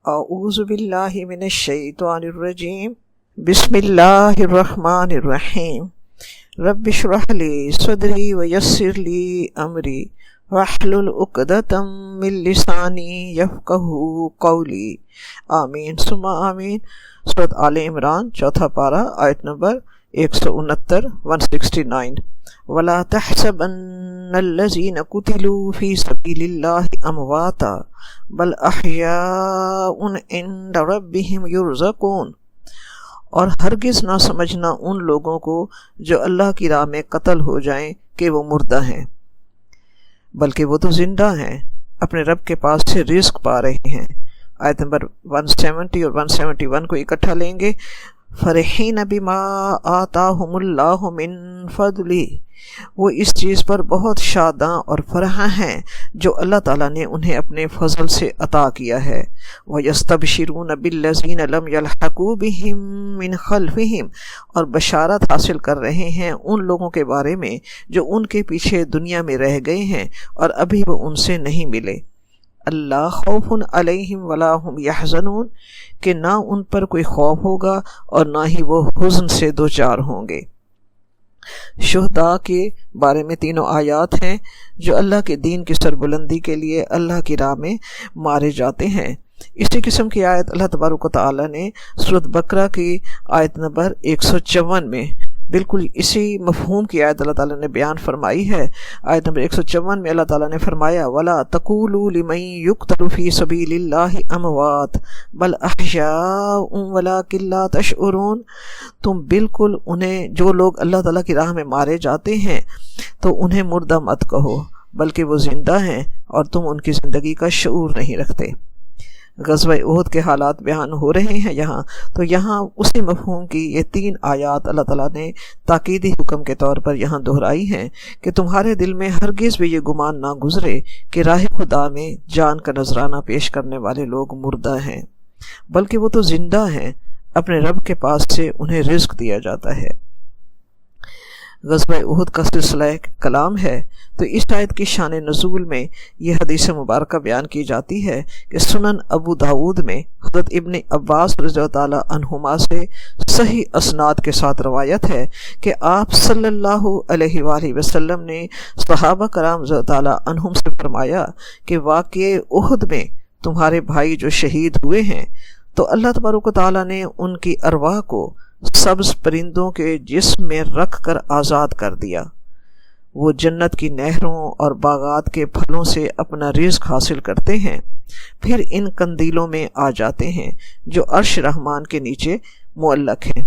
اعوذ باللہ من الشیطان الرجیم بسم اللہ الرحمن الرحیم رب اشرح لی صدری ویسر لی امری واحلل عقدۃ من لسانی یفقہوا قولی آمین ثم آمین۔ سورۃ آل عمران چوتھا پارہ آیت نمبر 169 وَلَا تَحْسَبَنَّ الَّذِينَ قُتِلُوا فِي سَبِيلِ اللَّهِ أَمْوَاتًا بَلْ أَحْيَاءٌ عِندَ رَبِّهِمْ يُرْزَقُونَ، اور ہرگز نہ سمجھنا ان لوگوں کو جو اللہ کی راہ میں قتل ہو جائیں کہ وہ مردہ ہیں، بلکہ وہ تو زندہ ہیں، اپنے رب کے پاس سے رزق پا رہے ہیں۔ آیت نمبر 170 اور 171 کو اکٹھا لیں گے۔ فرحین بما آتاہم اللہ من فضلی، وہ اس چیز پر بہت شاداں اور فرحاں ہیں جو اللہ تعالیٰ نے انہیں اپنے فضل سے عطا کیا ہے۔ وَيَسْتَبْشِرُونَ بِالَّذِينَ لَمْ يَلْحَقُوا بِهِم مِّن خَلْفِهِمْ، اور بشارت حاصل کر رہے ہیں ان لوگوں کے بارے میں جو ان کے پیچھے دنیا میں رہ گئے ہیں اور ابھی وہ ان سے نہیں ملے۔ اللہ خوف علیہم ولا ہم یحزنون، کہ نہ ان پر کوئی خوف ہوگا اور نہ ہی وہ حزن سے دوچار ہوں گے۔ شہداء کے بارے میں تینوں آیات ہیں جو اللہ کے دین کی سربلندی کے لیے اللہ کی راہ میں مارے جاتے ہیں۔ اسی قسم کی آیت اللہ تبارک و تعالی نے سورۃ بقرہ کی آیت نمبر 154 میں بالکل اسی مفہوم کی آیت اللہ تعالیٰ نے بیان فرمائی ہے۔ آیت نمبر 154 میں اللہ تعالیٰ نے فرمایا وَلَا تَقُولُوا لِمَن يُقْتَلُ فِي سَبِيلِ اللَّهِ أَمْوَاتٌ بَلْ أَحْيَاءٌ وَلَٰكِن لَّا تَشْعُرُونَ، تم بالکل انہیں جو لوگ اللہ تعالیٰ کی راہ میں مارے جاتے ہیں تو انہیں مردہ مت کہو، بلکہ وہ زندہ ہیں اور تم ان کی زندگی کا شعور نہیں رکھتے۔ غزوہ احد کے حالات بیان ہو رہے ہیں یہاں، تو یہاں اسی مفہوم کی یہ 3 آیات اللہ تعالیٰ نے تاکیدی حکم کے طور پر یہاں دہرائی ہیں کہ تمہارے دل میں ہرگز بھی یہ گمان نہ گزرے کہ راہ خدا میں جان کا نذرانہ پیش کرنے والے لوگ مردہ ہیں، بلکہ وہ تو زندہ ہیں، اپنے رب کے پاس سے انہیں رزق دیا جاتا ہے۔ غزوہ احد کا سلسلہ کلام ہے، تو اس آیت کی شان نزول میں یہ حدیث مبارکہ بیان کی جاتی ہے کہ سنن ابو داود میں حضرت ابن عباس رضی اللہ تعالی عنہما سے صحیح اسناد کے ساتھ روایت ہے کہ آپ صلی اللہ علیہ وآلہ وسلم نے صحابہ کرام رضی اللہ تعالی عنہم سے فرمایا کہ واقعہ احد میں تمہارے بھائی جو شہید ہوئے ہیں تو اللہ تبارک و تعالی نے ان کی ارواح کو سبز پرندوں کے جسم میں رکھ کر آزاد کر دیا، وہ جنت کی نہروں اور باغات کے پھلوں سے اپنا رزق حاصل کرتے ہیں، پھر ان قندیلوں میں آ جاتے ہیں جو عرش رحمان کے نیچے معلق ہیں۔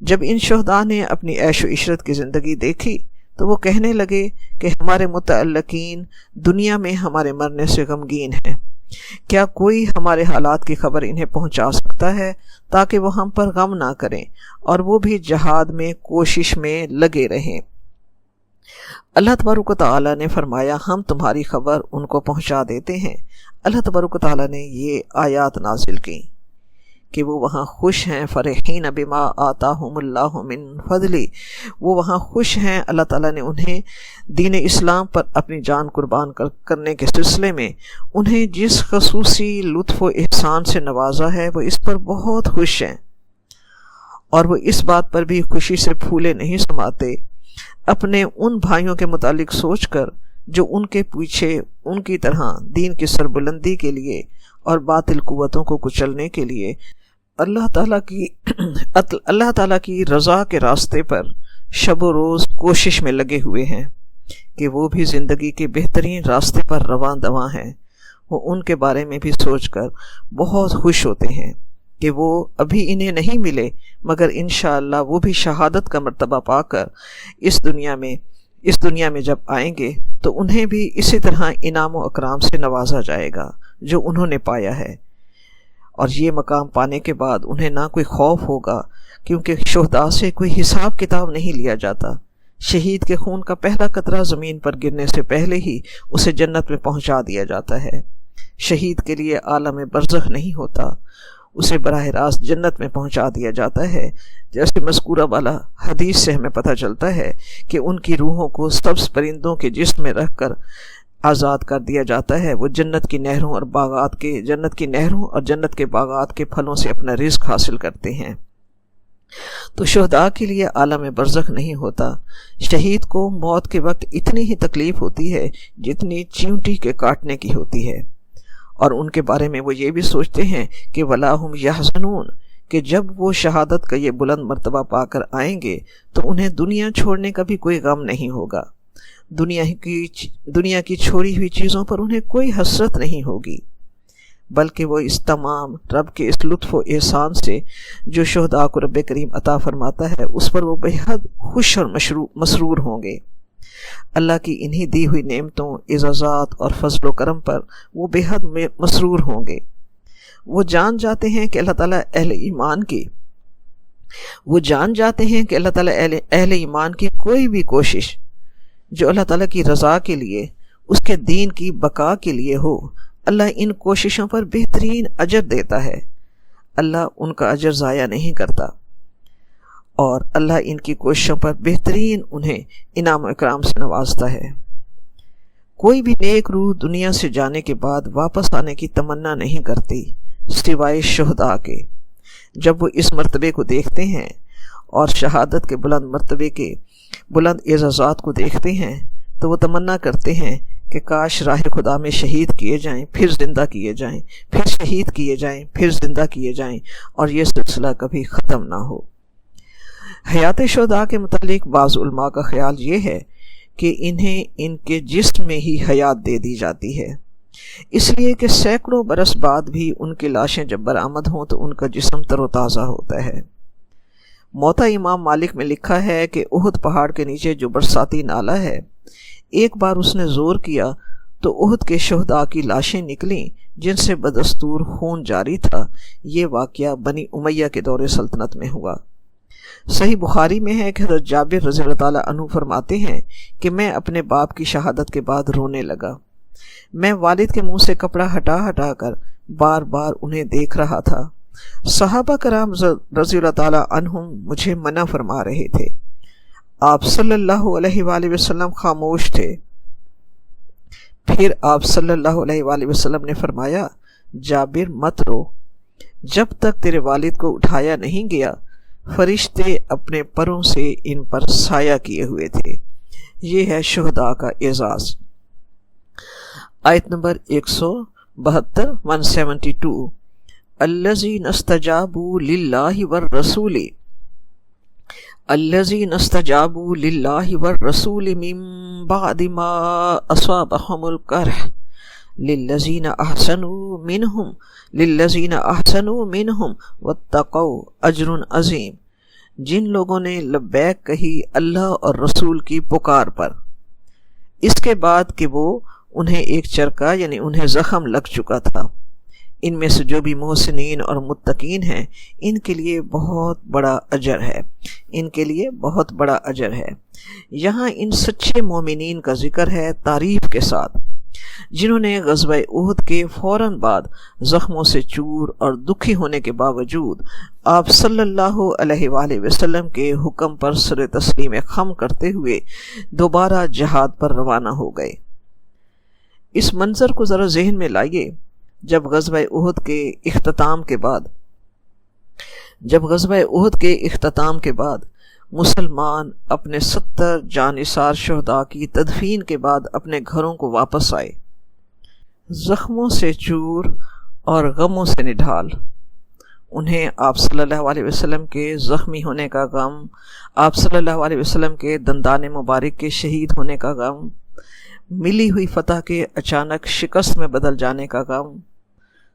جب ان شہداء نے اپنی عیش و عشرت کی زندگی دیکھی تو وہ کہنے لگے کہ ہمارے متعلقین دنیا میں ہمارے مرنے سے غمگین ہیں، کیا کوئی ہمارے حالات کی خبر انہیں پہنچا سکتا ہے تاکہ وہ ہم پر غم نہ کریں اور وہ بھی جہاد میں کوشش میں لگے رہیں۔ اللہ تبارک و تعالی نے فرمایا ہم تمہاری خبر ان کو پہنچا دیتے ہیں۔ اللہ تبارک و تعالی نے یہ آیات نازل کی کہ وہ وہاں خوش ہیں، فرحین بما آتاہم اللہ من فضلی، وہ وہاں خوش ہیں، اللہ تعالیٰ نے انہیں دین اسلام پر اپنی جان قربان کرنے کے سلسلے میں انہیں جس خصوصی لطف و احسان سے نوازا ہے وہ اس پر بہت خوش ہیں، اور وہ اس بات پر بھی خوشی سے پھولے نہیں سماتے اپنے ان بھائیوں کے متعلق سوچ کر جو ان کے پیچھے ان کی طرح دین کی سربلندی کے لیے اور باطل قوتوں کو کچلنے کے لیے اللہ تعالیٰ کی رضا کے راستے پر شب و روز کوشش میں لگے ہوئے ہیں کہ وہ بھی زندگی کے بہترین راستے پر رواں دواں ہیں۔ وہ ان کے بارے میں بھی سوچ کر بہت خوش ہوتے ہیں کہ وہ ابھی انہیں نہیں ملے، مگر انشاءاللہ وہ بھی شہادت کا مرتبہ پا کر اس دنیا میں جب آئیں گے تو انہیں بھی اسی طرح انعام و اکرام سے نوازا جائے گا جو انہوں نے پایا ہے، اور یہ مقام پانے کے بعد انہیں نہ کوئی خوف ہوگا، کیونکہ شہداء سے کوئی حساب کتاب نہیں لیا جاتا۔ شہید کے خون کا پہلا قطرہ زمین پر گرنے سے پہلے ہی اسے جنت میں پہنچا دیا جاتا ہے۔ شہید کے لیے عالم برزخ نہیں ہوتا، اسے براہ راست جنت میں پہنچا دیا جاتا ہے، جیسے مذکورہ والا حدیث سے ہمیں پتہ چلتا ہے کہ ان کی روحوں کو سبز پرندوں کے جسم میں رکھ کر آزاد کر دیا جاتا ہے، وہ جنت کی نہروں اور جنت کے باغات کے پھلوں سے اپنا رزق حاصل کرتے ہیں۔ تو شہداء کے لیے عالم برزخ نہیں ہوتا۔ شہید کو موت کے وقت اتنی ہی تکلیف ہوتی ہے جتنی چیونٹی کے کاٹنے کی ہوتی ہے، اور ان کے بارے میں وہ یہ بھی سوچتے ہیں کہ وَلَا هُمْ يَحْزَنُونَ، کہ جب وہ شہادت کا یہ بلند مرتبہ پا کر آئیں گے تو انہیں دنیا چھوڑنے کا بھی کوئی غم نہیں ہوگا، دنیا کی چھوڑی ہوئی چیزوں پر انہیں کوئی حسرت نہیں ہوگی، بلکہ وہ اس تمام رب کے اس لطف و احسان سے جو شہداء کو رب کریم عطا فرماتا ہے اس پر وہ بہت خوش اور مسرور ہوں گے۔ اللہ کی انہی دی ہوئی نعمتوں، اعزازات اور فضل و کرم پر وہ بے حد مسرور ہوں گے۔ وہ جان جاتے ہیں کہ اللہ تعالیٰ اہل ایمان کی کوئی بھی کوشش جو اللہ تعالیٰ کی رضا کے لیے، اس کے دین کی بقا کے لیے ہو، اللہ ان کوششوں پر بہترین اجر دیتا ہے، اللہ ان کا اجر ضائع نہیں کرتا، اور اللہ ان کی کوششوں پر بہترین انہیں انعام و اکرام سے نوازتا ہے۔ کوئی بھی نیک روح دنیا سے جانے کے بعد واپس آنے کی تمنا نہیں کرتی سوائے شہداء کے۔ جب وہ اس مرتبے کو دیکھتے ہیں اور شہادت کے بلند مرتبے کے بلند اعزازات کو دیکھتے ہیں تو وہ تمنا کرتے ہیں کہ کاش راہ خدا میں شہید کیے جائیں، پھر زندہ کیے جائیں، پھر شہید کیے جائیں، پھر زندہ کیے جائیں، اور یہ سلسلہ کبھی ختم نہ ہو۔ حیات شہداء کے متعلق بعض علماء کا خیال یہ ہے کہ انہیں ان کے جسم میں ہی حیات دے دی جاتی ہے، اس لیے کہ سینکڑوں برس بعد بھی ان کی لاشیں جب برآمد ہوں تو ان کا جسم تر و تازہ ہوتا ہے۔ موطا امام مالک میں لکھا ہے کہ احد پہاڑ کے نیچے جو برساتی نالہ ہے، ایک بار اس نے زور کیا تو احد کے شہداء کی لاشیں نکلیں جن سے بدستور خون جاری تھا۔ یہ واقعہ بنی امیہ کے دور سلطنت میں ہوا۔ صحیح بخاری میں ہے کہ حضرت جابر رضی اللہ تعالیٰ عنہ فرماتے ہیں کہ میں اپنے باپ کی شہادت کے بعد رونے لگا۔ میں والد کے منہ سے کپڑا ہٹا ہٹا کر بار بار انہیں دیکھ رہا تھا۔ صحابہ کرام رضی اللہ تعالیٰ عنہم مجھے منع فرما رہے تھے۔ آپ صلی اللہ علیہ وآلہ وسلم خاموش تھے۔ پھر آپ صلی اللہ علیہ وآلہ وسلم نے فرمایا، جابر مت رو، جب تک تیرے والد کو اٹھایا نہیں گیا فرشتے اپنے پروں سے ان پر سایہ کیے ہوئے تھے۔ یہ ہے شہداء کا اعزاز۔ آیت نمبر 172 الذین استجابوا للہ والرسول من بعد ما اصابهم القرح للذین احسنوا منہم واتقوا اجر عظیم۔ جن لوگوں نے لبیک کہی اللہ اور رسول کی پکار پر، اس کے بعد کہ وہ انہیں ایک چرکا یعنی انہیں زخم لگ چکا تھا، ان میں سے جو بھی محسنین اور متقین ہیں ان کے لیے بہت بڑا اجر ہے، ان کے لیے بہت بڑا اجر ہے۔ یہاں ان سچے مومنین کا ذکر ہے تعریف کے ساتھ، جنہوں نے غزوہ احد کے فوراً بعد زخموں سے چور اور دکھی ہونے کے باوجود آپ صلی اللہ علیہ وآلہ وسلم کے حکم پر سر تسلیم خم کرتے ہوئے دوبارہ جہاد پر روانہ ہو گئے۔ اس منظر کو ذرا ذہن میں لائیے۔ جب غزوہ احد کے اختتام کے بعد مسلمان اپنے 70 جانثار شہداء کی تدفین کے بعد اپنے گھروں کو واپس آئے، زخموں سے چور اور غموں سے نڈھال۔ انہیں آپ صلی اللہ علیہ وسلم کے زخمی ہونے کا غم، آپ صلی اللہ علیہ وسلم کے دندان مبارک کے شہید ہونے کا غم، ملی ہوئی فتح کے اچانک شکست میں بدل جانے کا غم،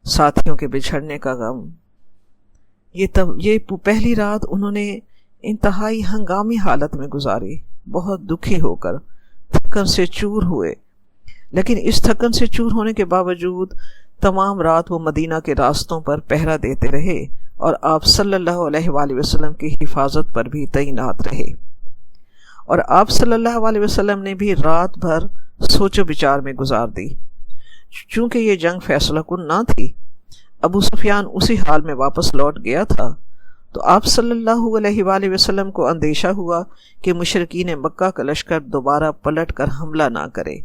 ساتھیوں کے بچھڑنے کا غم۔ یہ پہلی رات انہوں نے انتہائی ہنگامی حالت میں گزاری، بہت دکھی ہو کر تھکن سے چور ہوئے، لیکن اس تھکن سے چور ہونے کے باوجود تمام رات وہ مدینہ کے راستوں پر پہرا دیتے رہے اور آپ صلی اللہ علیہ وآلہ وسلم کی حفاظت پر بھی تعینات رہے، اور آپ صلی اللہ علیہ وسلم نے بھی رات بھر سوچ و بچار میں گزار دی۔ چونکہ یہ جنگ فیصلہ کن نہ تھی، ابو سفیان اسی حال میں واپس لوٹ گیا تھا، تو آپ صلی اللہ علیہ وآلہ وسلم کو اندیشہ ہوا کہ مشرکین مکہ کا لشکر دوبارہ پلٹ کر حملہ نہ کرے۔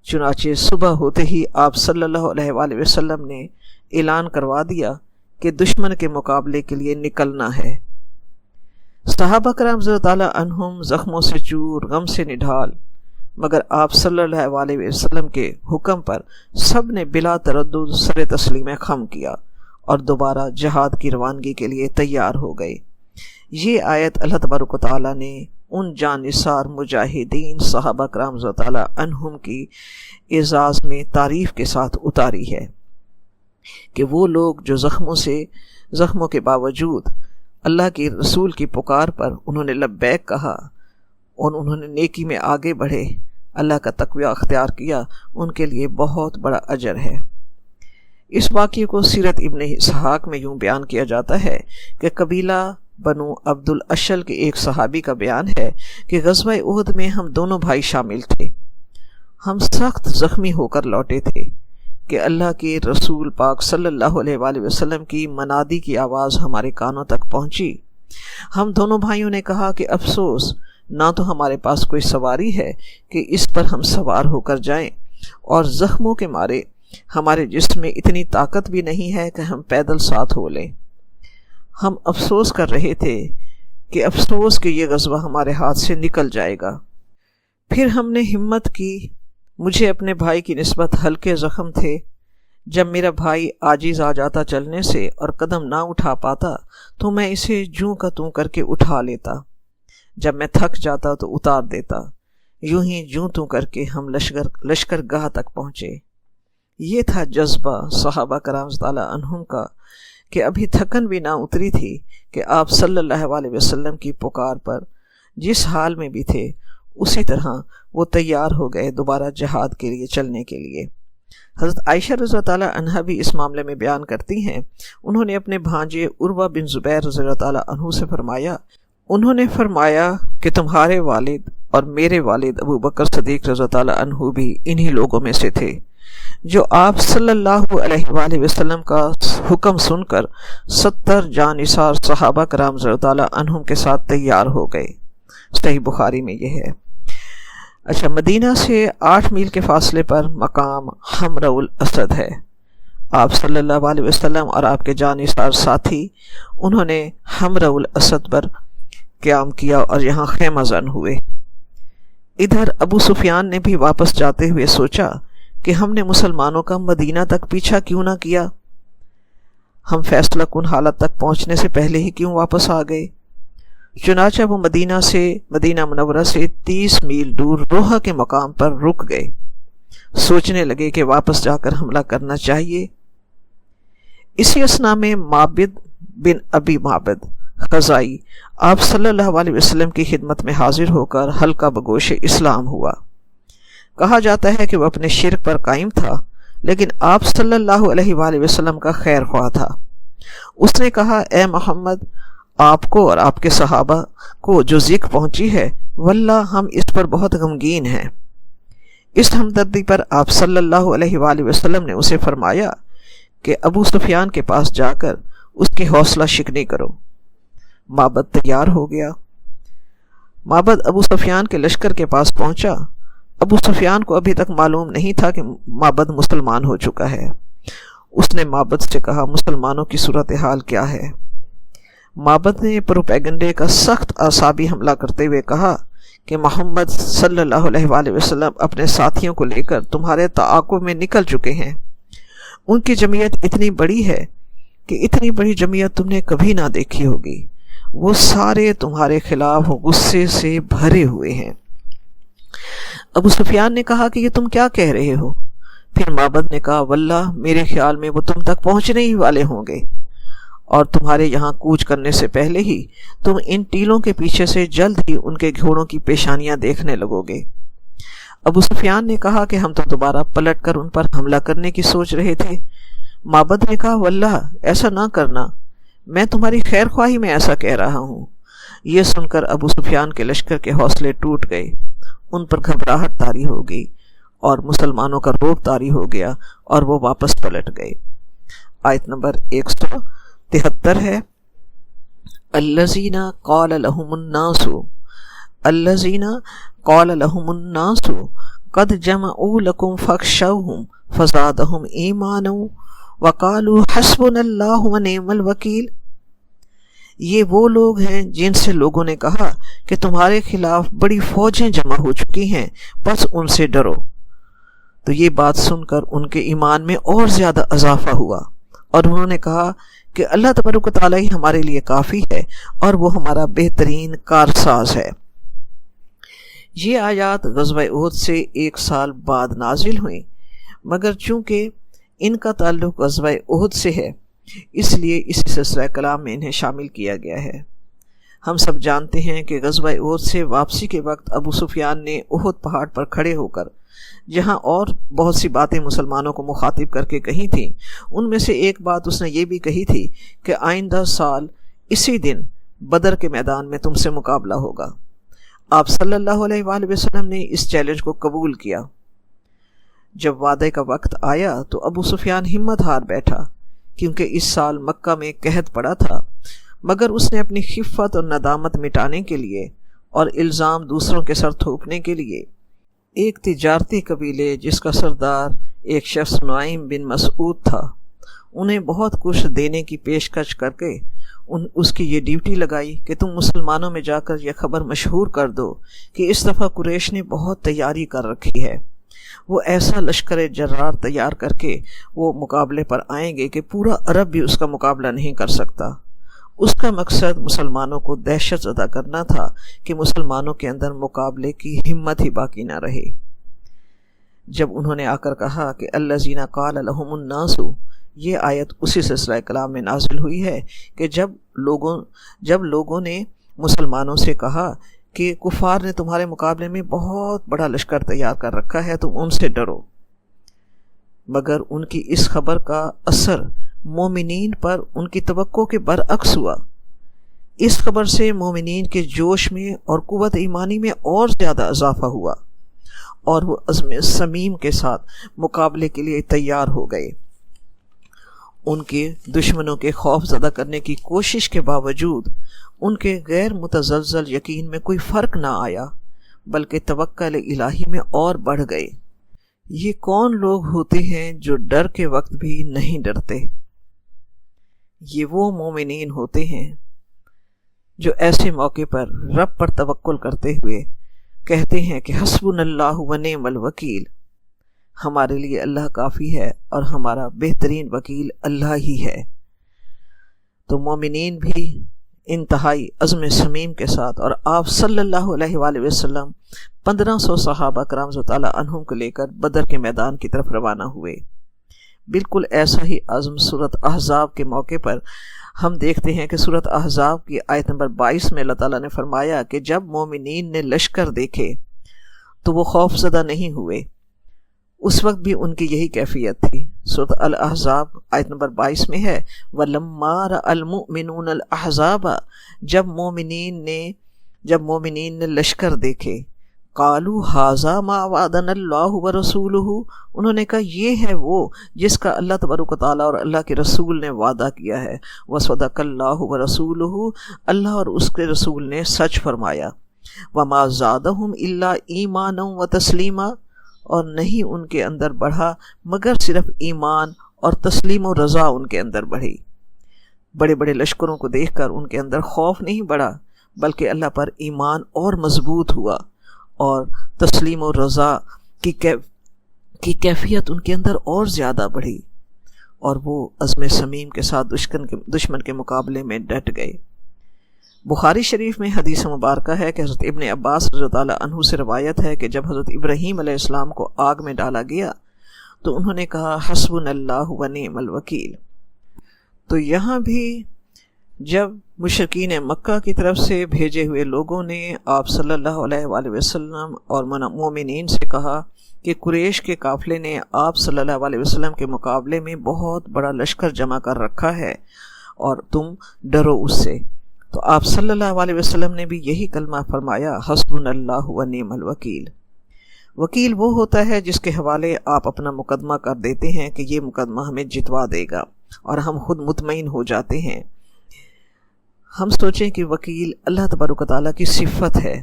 چنانچہ صبح ہوتے ہی آپ صلی اللہ علیہ وآلہ وسلم نے اعلان کروا دیا کہ دشمن کے مقابلے کے لیے نکلنا ہے۔ صحابہ کرام رضی اللہ تعالیٰ عنہم زخموں سے چور، غم سے نڈھال، مگر آپ صلی اللہ علیہ وسلم کے حکم پر سب نے بلا تردد سر تسلیم خم کیا اور دوبارہ جہاد کی روانگی کے لیے تیار ہو گئے۔ یہ آیت اللہ تبارک و تعالیٰ نے ان جان نثار مجاہدین صحابہ کرام رضی اللہ تعالیٰ عنہم کی اعزاز میں تعریف کے ساتھ اتاری ہے کہ وہ لوگ جو زخموں کے باوجود اللہ کے رسول کی پکار پر انہوں نے لبیک کہا اور انہوں نے نیکی میں آگے بڑھے، اللہ کا تقوی اختیار کیا، ان کے لیے بہت بڑا اجر ہے۔ اس واقعے کو سیرت ابن اسحاق میں یوں بیان کیا جاتا ہے کہ قبیلہ بنو عبد الاشل کے ایک صحابی کا بیان ہے کہ غزوہ احد میں ہم دونوں بھائی شامل تھے۔ ہم سخت زخمی ہو کر لوٹے تھے کہ اللہ کے رسول پاک صلی اللہ علیہ وآلہ وسلم کی منادی کی آواز ہمارے کانوں تک پہنچی۔ ہم دونوں بھائیوں نے کہا کہ افسوس، نہ تو ہمارے پاس کوئی سواری ہے کہ اس پر ہم سوار ہو کر جائیں، اور زخموں کے مارے ہمارے جسم میں اتنی طاقت بھی نہیں ہے کہ ہم پیدل ساتھ ہو لیں۔ ہم افسوس کر رہے تھے کہ افسوس کہ یہ غزوہ ہمارے ہاتھ سے نکل جائے گا۔ پھر ہم نے ہمت کی، مجھے اپنے بھائی کی نسبت ہلکے زخم تھے۔ جب میرا بھائی عاجز آ جاتا چلنے سے اور قدم نہ اٹھا پاتا تو میں اسے جوں کا توں کر کے اٹھا لیتا، جب میں تھک جاتا تو اتار دیتا۔ یوں ہی جوں توں کر کے ہم لشکر گاہ تک پہنچے۔ یہ تھا جذبہ صحابہ کرام رضی اللہ عنہم کا کہ ابھی تھکن بھی نہ اتری تھی کہ آپ صلی اللہ علیہ وسلم کی پکار پر جس حال میں بھی تھے اسی طرح وہ تیار ہو گئے دوبارہ جہاد کے لیے چلنے کے لیے۔ حضرت عائشہ رضی اللہ تعالیٰ عنہا بھی اس معاملے میں بیان کرتی ہیں، انہوں نے اپنے بھانجے عروہ بن زبیر رضی اللہ تعالیٰ عنہ سے فرمایا کہ تمہارے والد اور میرے والد ابو بکر صدیق رضی اللہ تعالیٰ عنہ بھی انہی لوگوں میں سے تھے جو آپ صلی اللہ علیہ وآلہ وسلم کا حکم سن کر 70 جان نثار صحابہ کرام رضی اللہ تعالیٰ عنہم کے ساتھ تیار ہو گئے۔ صحیح بخاری میں یہ ہے۔ اچھا، مدینہ سے 8 میل کے فاصلے پر مقام حمراء الاسد ہے۔ آپ صلی اللہ علیہ وسلم اور آپ کے جان نثار ساتھی انہوں نے حمراء الاسد پر قیام کیا اور یہاں خیمہ زن ہوئے۔ ادھر ابو سفیان نے بھی واپس جاتے ہوئے سوچا کہ ہم نے مسلمانوں کا مدینہ تک پیچھا کیوں نہ کیا، ہم فیصلہ کن حالت تک پہنچنے سے پہلے ہی کیوں واپس آ گئے۔ چنانچہ وہ مدینہ منورہ سے 30 میل دور روحہ کے مقام پر رک گئے، سوچنے لگے کہ واپس جا کر حملہ کرنا چاہیے۔ اسی اثنا میں معبد بن ابی معبد خزائی آپ صلی اللہ علیہ وسلم کی خدمت میں حاضر ہو کر حلقہ بگوش اسلام ہوا۔ کہا جاتا ہے کہ وہ اپنے شرک پر قائم تھا، لیکن آپ صلی اللہ علیہ وآلہ وسلم کا خیر خواہ تھا۔ اس نے کہا، اے محمد، آپ کو اور آپ کے صحابہ کو جو ذکر پہنچی ہے واللہ ہم اس پر بہت غمگین ہیں۔ اس ہمدردی پر آپ صلی اللہ علیہ وآلہ وسلم نے اسے فرمایا کہ ابو سفیان کے پاس جا کر اس کی حوصلہ شکنی کرو۔ معبد تیار ہو گیا۔ معبد ابو سفیان کے لشکر کے پاس پہنچا۔ ابو سفیان کو ابھی تک معلوم نہیں تھا کہ معبد مسلمان ہو چکا ہے۔ اس نے معبد سے کہا، مسلمانوں کی صورتحال کیا ہے؟ معبد نے پروپیگنڈے کا سخت اعصابی حملہ کرتے ہوئے کہا کہ محمد صلی اللہ علیہ وآلہ وسلم اپنے ساتھیوں کو لے کر تمہارے تعاقب میں نکل چکے ہیں۔ ان کی جمعیت اتنی بڑی ہے کہ اتنی بڑی جمعیت تم نے کبھی نہ دیکھی ہوگی۔ وہ سارے تمہارے خلاف غصے سے بھرے ہوئے ہیں۔ ابو سفیان نے کہا کہ یہ تم کیا کہہ رہے ہو؟ پھر معبد نے کہا، واللہ میرے خیال میں وہ تم تک پہنچنے ہی والے ہوں گے، اور تمہارے یہاں کوچ کرنے سے پہلے ہی تم ان ٹیلوں کے پیچھے سے جلد ہی ان کے گھوڑوں کی پیشانیاں دیکھنے لگو گے۔ ابو سفیان نے کہا کہ ہم تو دوبارہ پلٹ کر ان پر حملہ کرنے کی سوچ رہے تھے۔ معبد نے کہا، واللہ ایسا نہ کرنا، میں تمہاری خیر خواہی میں ایسا کہہ رہا ہوں۔ یہ سن کر ابو سفیان کے لشکر کے حوصلے ٹوٹ گئے، ان پر گھبراہٹ طاری ہو گئی اور مسلمانوں کا روب طاری ہو گیا اور وہ واپس پلٹ گئے۔ آیت نمبر 173 ہے، الذین قال لهم الناس قد جمعوا لکم فاخشوہم فزادہم ایمانا وقالوا حسبنا اللہ ونعم الوکیل۔ یہ وہ لوگ ہیں جن سے لوگوں نے کہا کہ تمہارے خلاف بڑی فوجیں جمع ہو چکی ہیں، بس ان سے ڈرو۔ تو یہ بات سن کر ان کے ایمان میں اور زیادہ اضافہ ہوا، اور انہوں نے کہا کہ اللہ تبارک و تعالیٰ ہی ہمارے لیے کافی ہے اور وہ ہمارا بہترین کارساز ہے۔ یہ آیات غزوہ احد سے 1 سال بعد نازل ہوئیں، مگر چونکہ ان کا تعلق غزوہ احد سے ہے اس لیے اس سلسلہ کلام میں انہیں شامل کیا گیا ہے۔ ہم سب جانتے ہیں کہ غزوہ احد سے واپسی کے وقت ابو سفیان نے احد پہاڑ پر کھڑے ہو کر جہاں اور بہت سی باتیں مسلمانوں کو مخاطب کر کے کہی تھیں، ان میں سے ایک بات اس نے یہ بھی کہی تھی کہ آئندہ سال اسی دن بدر کے میدان میں تم سے مقابلہ ہوگا۔ آپ صلی اللہ علیہ وآلہ وسلم نے اس چیلنج کو قبول کیا۔ جب وعدے کا وقت آیا تو ابو سفیان ہمت ہار بیٹھا، کیونکہ اس سال مکہ میں قحط پڑا تھا، مگر اس نے اپنی خفت اور ندامت مٹانے کے لیے اور الزام دوسروں کے سر تھوپنے کے لیے ایک تجارتی قبیلے جس کا سردار ایک شخص نعیم بن مسعود تھا، انہیں بہت کچھ دینے کی پیشکش کر کے اس کی یہ ڈیوٹی لگائی کہ تم مسلمانوں میں جا کر یہ خبر مشہور کر دو کہ اس دفعہ قریش نے بہت تیاری کر رکھی ہے، وہ ایسا لشکر جرار تیار کر کے وہ مقابلے پر آئیں گے کہ پورا عرب بھی اس کا مقابلہ نہیں کر سکتا۔ اس کا مقصد مسلمانوں کو دہشت زدہ کرنا تھا کہ مسلمانوں کے اندر مقابلے کی ہمت ہی باقی نہ رہے۔ جب انہوں نے آ کر کہا کہ الذین قال لهم الناس، یہ آیت اسی سلسلہ کلام میں نازل ہوئی ہے کہ جب لوگوں نے مسلمانوں سے کہا کہ کفار نے تمہارے مقابلے میں بہت بڑا لشکر تیار کر رکھا ہے، تم ان سے ڈرو، مگر ان کی اس خبر کا اثر مومنین پر ان کی توقع کے برعکس ہوا۔ اس خبر سے مومنین کے جوش میں اور قوت ایمانی میں اور زیادہ اضافہ ہوا، اور وہ عزم صمیم کے ساتھ مقابلے کے لیے تیار ہو گئے۔ ان کے دشمنوں کے خوف زدہ کرنے کی کوشش کے باوجود ان کے غیر متزلزل یقین میں کوئی فرق نہ آیا، بلکہ توکل الہی میں اور بڑھ گئے۔ یہ کون لوگ ہوتے ہیں جو ڈر کے وقت بھی نہیں ڈرتے؟ یہ وہ مومنین ہوتے ہیں جو ایسے موقع پر رب پر توکل کرتے ہوئے کہتے ہیں کہ حسبنا اللہ ونعم الوکیل، ہمارے لیے اللہ کافی ہے اور ہمارا بہترین وکیل اللہ ہی ہے۔ تو مومنین بھی انتہائی عزم صمیم کے ساتھ، اور آپ صلی اللہ علیہ وآلہ وسلم 1500 صحابہ کرام رضی اللہ تعالیٰ عنہم کو لے کر بدر کے میدان کی طرف روانہ ہوئے۔ بالکل ایسا ہی عزم سورۃ احزاب کے موقع پر ہم دیکھتے ہیں کہ سورۃ احزاب کی آیت نمبر 22 میں اللہ تعالیٰ نے فرمایا کہ جب مومنین نے لشکر دیکھے تو وہ خوف زدہ نہیں ہوئے۔ اس وقت بھی ان کی یہی کیفیت تھی۔ سورۃ الاحزاب آیت نمبر 22 میں ہے وَلَمَّا رَأَى الْمُؤْمِنُونَ الْأَحْزَابَ، جب مومنین نے لشکر دیکھے، قَالُوا هَذَا مَا وَعَدَنَا اللَّهُ وَرَسُولُهُ، انہوں نے کہا یہ ہے وہ جس کا اللہ تبارک و تعالیٰ اور اللہ کے رسول نے وعدہ کیا ہے۔ وَصَدَقَ اللَّهُ وَرَسُولُهُ، اللہ اور اس کے رسول نے سچ فرمایا۔ وَمَا زَادَهُمْ إِلَّا إِيمَانًا وَتَسْلِيمًا، اور نہیں ان کے اندر بڑھا مگر صرف ایمان اور تسلیم و رضا ان کے اندر بڑھی۔ بڑے بڑے لشکروں کو دیکھ کر ان کے اندر خوف نہیں بڑھا، بلکہ اللہ پر ایمان اور مضبوط ہوا، اور تسلیم و رضا کی کیفیت ان کے اندر اور زیادہ بڑھی، اور وہ عزم صمیم کے ساتھ دشمن کے مقابلے میں ڈٹ گئے۔ بخاری شریف میں حدیث مبارکہ ہے کہ حضرت ابن عباس رضی اللہ عنہ سے روایت ہے کہ جب حضرت ابراہیم علیہ السلام کو آگ میں ڈالا گیا تو انہوں نے کہا حسبنا اللہ ونعم الوکیل۔ تو یہاں بھی جب مشرکین مکہ کی طرف سے بھیجے ہوئے لوگوں نے آپ صلی اللہ علیہ وآلہ وسلم اور مومنین سے کہا کہ قریش کے قافلے نے آپ صلی اللہ علیہ وسلم کے مقابلے میں بہت بڑا لشکر جمع کر رکھا ہے اور تم ڈرو اس سے، تو آپ صلی اللہ علیہ وسلم نے بھی یہی کلمہ فرمایا حسبنا اللہ ونعم الوکیل۔ وکیل وہ ہوتا ہے جس کے حوالے آپ اپنا مقدمہ کر دیتے ہیں کہ یہ مقدمہ ہمیں جتوا دے گا، اور ہم خود مطمئن ہو جاتے ہیں۔ ہم سوچیں کہ وکیل اللہ تبارک و تعالیٰ کی صفت ہے،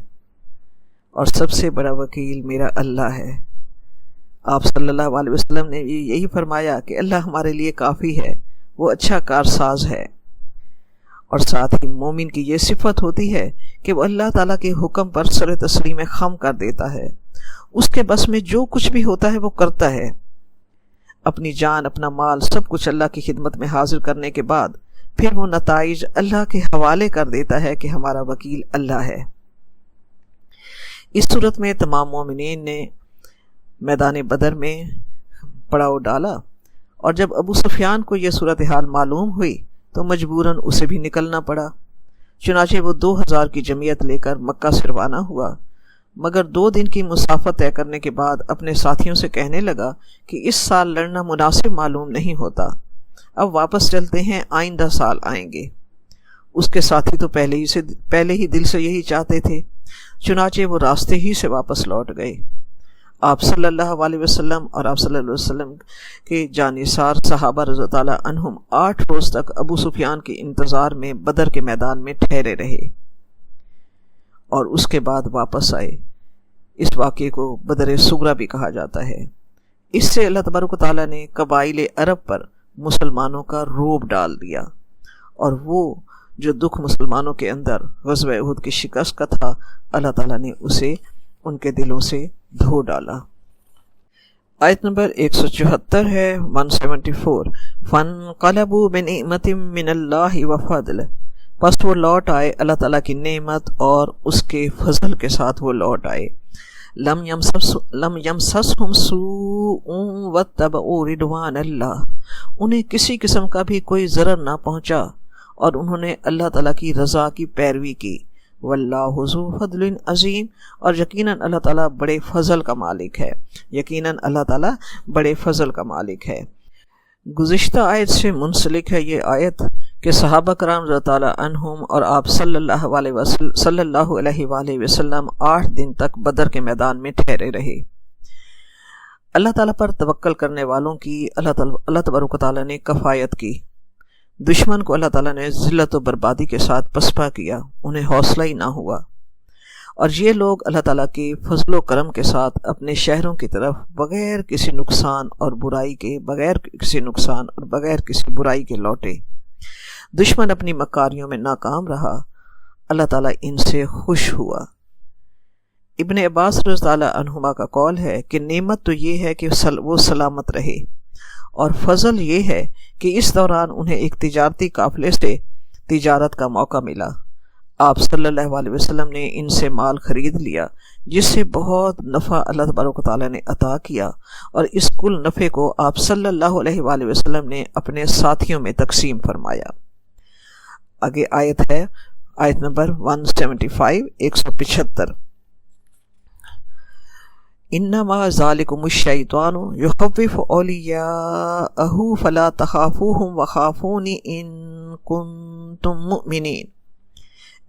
اور سب سے بڑا وکیل میرا اللہ ہے۔ آپ صلی اللہ علیہ وسلم نے یہی فرمایا کہ اللہ ہمارے لیے کافی ہے، وہ اچھا کارساز ہے۔ اور ساتھ ہی مومن کی یہ صفت ہوتی ہے کہ وہ اللہ تعالیٰ کے حکم پر سر تسلیم خم کر دیتا ہے، اس کے بس میں جو کچھ بھی ہوتا ہے وہ کرتا ہے۔ اپنی جان، اپنا مال، سب کچھ اللہ کی خدمت میں حاضر کرنے کے بعد پھر وہ نتائج اللہ کے حوالے کر دیتا ہے کہ ہمارا وکیل اللہ ہے۔ اس صورت میں تمام مومنین نے میدان بدر میں پڑاؤ ڈالا، اور جب ابو سفیان کو یہ صورتحال معلوم ہوئی تو مجبوراً اسے بھی نکلنا پڑا۔ چنانچہ وہ 2000 کی جمعیت لے کر مکہ سے روانہ ہوا، مگر 2 دن کی مسافت طے کرنے کے بعد اپنے ساتھیوں سے کہنے لگا کہ اس سال لڑنا مناسب معلوم نہیں ہوتا، اب واپس چلتے ہیں، آئندہ سال آئیں گے۔ اس کے ساتھی تو پہلے ہی دل سے یہی چاہتے تھے، چنانچہ وہ راستے ہی سے واپس لوٹ گئے۔ آپ صلی اللہ علیہ وسلم اور آپ صلی اللہ علیہ وسلم کے جانثار صحابہ رضی اللہ عنہم 8 روز تک ابو سفیان کے انتظار میں بدر کے میدان میں ٹھہرے رہے اور اس کے بعد واپس آئے۔ اس واقعے کو بدر صغریٰ بھی کہا جاتا ہے۔ اس سے اللہ تبارک و تعالیٰ نے قبائل عرب پر مسلمانوں کا رعب ڈال دیا، اور وہ جو دکھ مسلمانوں کے اندر غزوہ احد کی شکست کا تھا، اللہ تعالیٰ نے اسے ان کے دلوں سے دھو ڈالا۔ آیت نمبر 174 ہے 174۔ فَانْقَلَبُوا بِنِعْمَةٍ مِّنَ اللَّهِ وَفَضْلٍ، پس وہ لوٹ آئے اللہ تعالیٰ کی نعمت اور اس کے فضل کے ساتھ وہ لوٹ آئے۔ لم یمسسہم سوء واتبعوا رضوان اللہ، انہیں کسی قسم کا بھی کوئی ضرر نہ پہنچا اور انہوں نے اللہ تعالیٰ کی رضا کی پیروی کی۔ واللہ ذو فضل عظیم، اور یقیناً اللہ تعالیٰ بڑے فضل کا مالک ہے، یقیناً اللہ تعالیٰ بڑے فضل کا مالک ہے۔ گزشتہ آیت سے منسلک ہے یہ آیت کہ صحابہ کرام رضی اللہ عنہم اور آپ صلی اللہ علیہ وآلہ وسلم 8 دن تک بدر کے میدان میں ٹھہرے رہے۔ اللہ تعالیٰ پر توکل کرنے والوں کی اللہ تبارک و تعالیٰ نے کفایت کی، دشمن کو اللہ تعالیٰ نے ذلت و بربادی کے ساتھ پسپا کیا، انہیں حوصلہ ہی نہ ہوا، اور یہ لوگ اللہ تعالیٰ کے فضل و کرم کے ساتھ اپنے شہروں کی طرف بغیر کسی نقصان اور برائی کے لوٹے۔ دشمن اپنی مکاریوں میں ناکام رہا، اللہ تعالیٰ ان سے خوش ہوا۔ ابن عباس رضی اللہ عنہما کا قول ہے کہ نعمت تو یہ ہے کہ وہ سلامت رہے، اور فضل یہ ہے کہ اس دوران انہیں ایک تجارتی قافلے سے تجارت کا موقع ملا۔ آپ صلی اللہ علیہ وسلم نے ان سے مال خرید لیا، جس سے بہت نفع اللہ تبارک و تعالیٰ نے عطا کیا، اور اس کل نفع کو آپ صلی اللہ علیہ وآلہ وسلم نے اپنے ساتھیوں میں تقسیم فرمایا۔ آگے آیت ہے آیت نمبر 175 175۔ انما ذالکم الشیطان یخوف اولیاءہ فلا تخافوہم وخافونی ان کنتم مؤمنین۔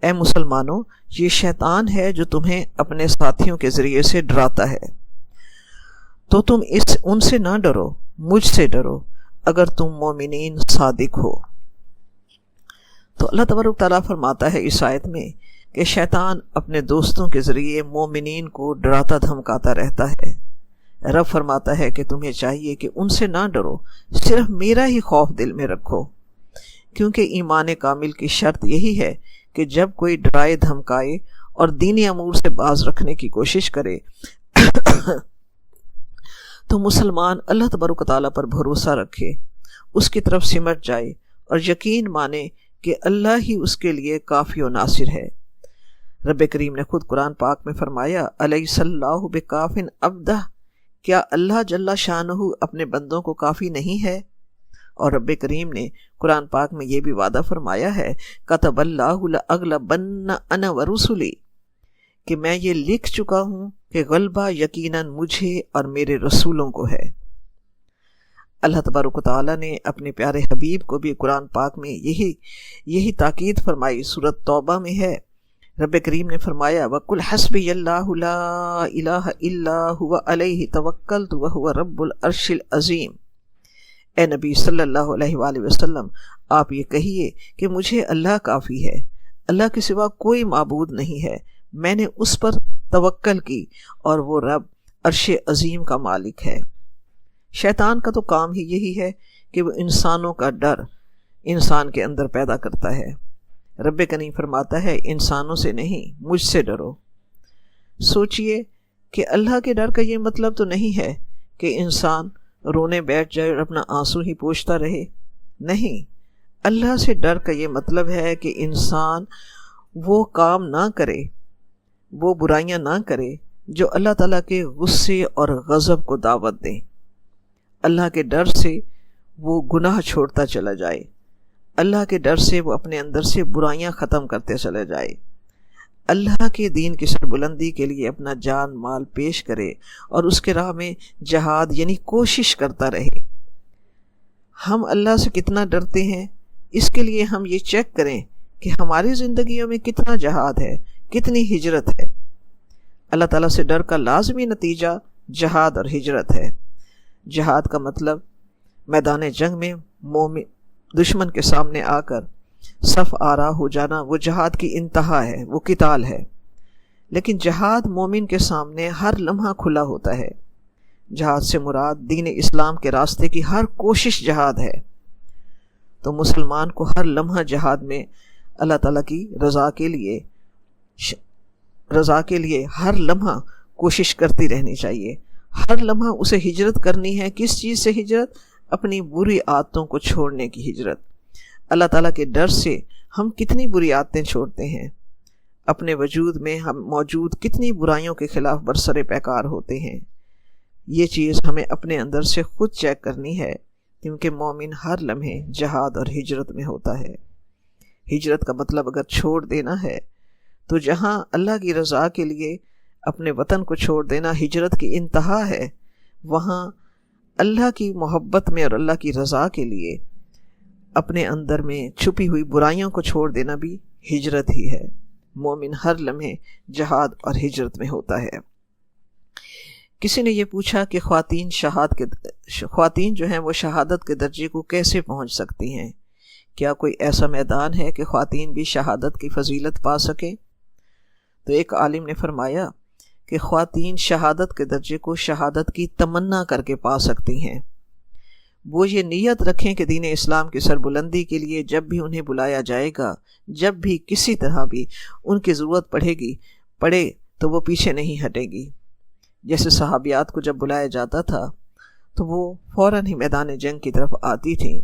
اے مسلمانوں، یہ شیطان ہے جو تمہیں اپنے ساتھیوں کے ذریعے سے ڈراتا ہے، تو تم ان سے نہ ڈرو، مجھ سے ڈرو اگر تم مومنین صادق ہو۔ تو اللہ تبارک تعالیٰ فرماتا ہے اس آیت میں کہ شیطان اپنے دوستوں کے ذریعے مومنین کو ڈراتا دھمکاتا رہتا ہے۔ رب فرماتا ہے کہ تمہیں چاہیے کہ ان سے نہ ڈرو، صرف میرا ہی خوف دل میں رکھو، کیونکہ ایمان کامل کی شرط یہی ہے کہ جب کوئی ڈرائے دھمکائے اور دینی امور سے باز رکھنے کی کوشش کرے تو مسلمان اللہ تبارک و تعالیٰ پر بھروسہ رکھے، اس کی طرف سمٹ جائے اور یقین مانے کہ اللہ ہی اس کے لیے کافی و ناصر ہے۔ رب کریم نے خود قرآن پاک میں فرمایا، الیس اللہ بکاف عبدہ، کیا اللہ جل شانہ اپنے بندوں کو کافی نہیں ہے؟ اور رب کریم نے قرآن پاک میں یہ بھی وعدہ فرمایا ہے، کتب اللہ لأغلبن انا ورسلی، کہ میں یہ لکھ چکا ہوں کہ غلبہ یقیناً مجھے اور میرے رسولوں کو ہے۔ اللہ تبارک و تعالیٰ نے اپنے پیارے حبیب کو بھی قرآن پاک میں یہی تاکید فرمائی۔ سورۃ توبہ میں ہے، رب کریم نے فرمایا، وَقُلْ حَسْبِيَ اللَّهُ لَا إِلَٰهَ إِلَّا هُوَ عَلَيْهِ تَوَكَّلْتُ وَهُوَ رَبُّ الْعَرْشِ الْعَظِيمِ۔ اے نبی صلی اللہ علیہ وآلہ وسلم، آپ یہ کہیے کہ مجھے اللہ کافی ہے، اللہ کے سوا کوئی معبود نہیں ہے، میں نے اس پر توکل کی اور وہ رب عرش عظیم کا مالک ہے۔ شیطان کا تو کام ہی یہی ہے کہ وہ انسانوں کا ڈر انسان کے اندر پیدا کرتا ہے۔ رب کریم فرماتا ہے انسانوں سے نہیں، مجھ سے ڈرو۔ سوچئے کہ اللہ کے ڈر کا یہ مطلب تو نہیں ہے کہ انسان رونے بیٹھ جائے اور اپنا آنسو ہی پوچھتا رہے۔ نہیں، اللہ سے ڈر کا یہ مطلب ہے کہ انسان وہ کام نہ کرے، وہ برائیاں نہ کرے جو اللہ تعالیٰ کے غصے اور غضب کو دعوت دیں۔ اللہ کے ڈر سے وہ گناہ چھوڑتا چلا جائے، اللہ کے ڈر سے وہ اپنے اندر سے برائیاں ختم کرتے چلے جائے، اللہ کے دین کی سربلندی کے لیے اپنا جان مال پیش کرے اور اس کے راہ میں جہاد یعنی کوشش کرتا رہے۔ ہم اللہ سے کتنا ڈرتے ہیں، اس کے لیے ہم یہ چیک کریں کہ ہماری زندگیوں میں کتنا جہاد ہے، کتنی ہجرت ہے۔ اللہ تعالیٰ سے ڈر کا لازمی نتیجہ جہاد اور ہجرت ہے۔ جہاد کا مطلب میدان جنگ میں دشمن کے سامنے آ کر صف آرا ہو جانا، وہ جہاد کی انتہا ہے، وہ قتال ہے۔ لیکن جہاد مومن کے سامنے ہر لمحہ کھلا ہوتا ہے۔ جہاد سے مراد دین اسلام کے راستے کی ہر کوشش جہاد ہے۔ تو مسلمان کو ہر لمحہ جہاد میں اللہ تعالیٰ کی رضا کے لیے ہر لمحہ کوشش کرتی رہنی چاہیے۔ ہر لمحہ اسے ہجرت کرنی ہے۔ کس چیز سے ہجرت؟ اپنی بری عادتوں کو چھوڑنے کی ہجرت۔ اللہ تعالیٰ کے ڈر سے ہم کتنی بری عادتیں چھوڑتے ہیں، اپنے وجود میں ہم موجود کتنی برائیوں کے خلاف برسر پیکار ہوتے ہیں۔ یہ چیز ہمیں اپنے اندر سے خود چیک کرنی ہے، کیونکہ مومن ہر لمحے جہاد اور ہجرت میں ہوتا ہے۔ ہجرت کا مطلب اگر چھوڑ دینا ہے تو جہاں اللہ کی رضا کے لیے اپنے وطن کو چھوڑ دینا ہجرت کی انتہا ہے، وہاں اللہ کی محبت میں اور اللہ کی رضا کے لیے اپنے اندر میں چھپی ہوئی برائیوں کو چھوڑ دینا بھی ہجرت ہی ہے۔ مومن ہر لمحے جہاد اور ہجرت میں ہوتا ہے۔ کسی نے یہ پوچھا کہ خواتین جو ہیں وہ شہادت کے درجے کو کیسے پہنچ سکتی ہیں؟ کیا کوئی ایسا میدان ہے کہ خواتین بھی شہادت کی فضیلت پا سکیں؟ تو ایک عالم نے فرمایا کہ خواتین شہادت کے درجے کو شہادت کی تمنا کر کے پا سکتی ہیں۔ وہ یہ نیت رکھیں کہ دین اسلام کی سربلندی کے لیے جب بھی انہیں بلایا جائے گا، جب بھی کسی طرح بھی ان کی ضرورت پڑے تو وہ پیچھے نہیں ہٹے گی۔ جیسے صحابیات کو جب بلایا جاتا تھا تو وہ فوراً ہی میدان جنگ کی طرف آتی تھیں،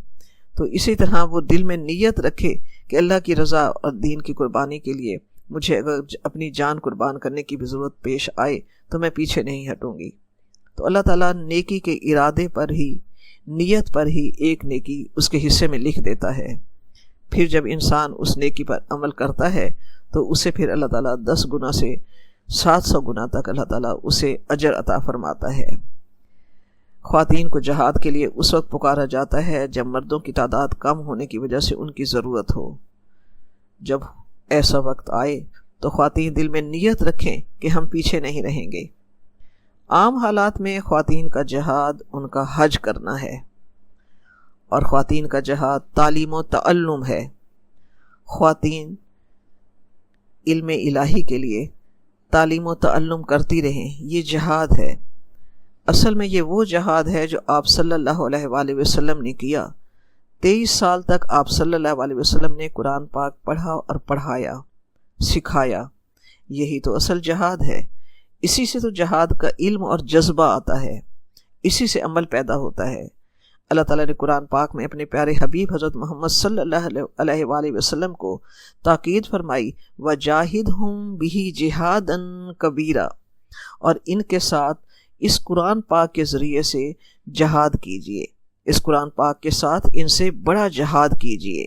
تو اسی طرح وہ دل میں نیت رکھے کہ اللہ کی رضا اور دین کی قربانی کے لیے مجھے اگر اپنی جان قربان کرنے کی بھی ضرورت پیش آئے تو میں پیچھے نہیں ہٹوں گی۔ تو اللہ تعالیٰ نیکی کے ارادے پر ہی، نیت پر ہی ایک نیکی اس کے حصے میں لکھ دیتا ہے۔ پھر جب انسان اس نیکی پر عمل کرتا ہے تو اسے پھر اللہ تعالیٰ 10 گنا سے 700 گنا تک اللہ تعالیٰ اسے اجر عطا فرماتا ہے۔ خواتین کو جہاد کے لیے اس وقت پکارا جاتا ہے جب مردوں کی تعداد کم ہونے کی وجہ سے ان کی ضرورت ہو۔ جب ایسا وقت آئے تو خواتین دل میں نیت رکھیں کہ ہم پیچھے نہیں رہیں گے۔ عام حالات میں خواتین کا جہاد ان کا حج کرنا ہے، اور خواتین کا جہاد تعلیم و تعلم ہے۔ خواتین علم الہی کے لیے تعلیم و تعلم کرتی رہیں، یہ جہاد ہے۔ اصل میں یہ وہ جہاد ہے جو آپ صلی اللہ علیہ وآلہ وسلم نے کیا۔ 23 سال تک آپ صلی اللہ علیہ وسلم نے قرآن پاک پڑھا اور پڑھایا، سکھایا۔ یہی تو اصل جہاد ہے۔ اسی سے تو جہاد کا علم اور جذبہ آتا ہے، اسی سے عمل پیدا ہوتا ہے۔ اللہ تعالیٰ نے قرآن پاک میں اپنے پیارے حبیب حضرت محمد صلی اللہ علیہ وآلہ وسلم کو تاکید فرمائی، وَجَاهِدْهُمْ بِهِ جِهَادًا كَبِيرًا، اور ان کے ساتھ اس قرآن پاک کے ذریعے سے جہاد کیجئے، اس قرآن پاک کے ساتھ ان سے بڑا جہاد کیجئے،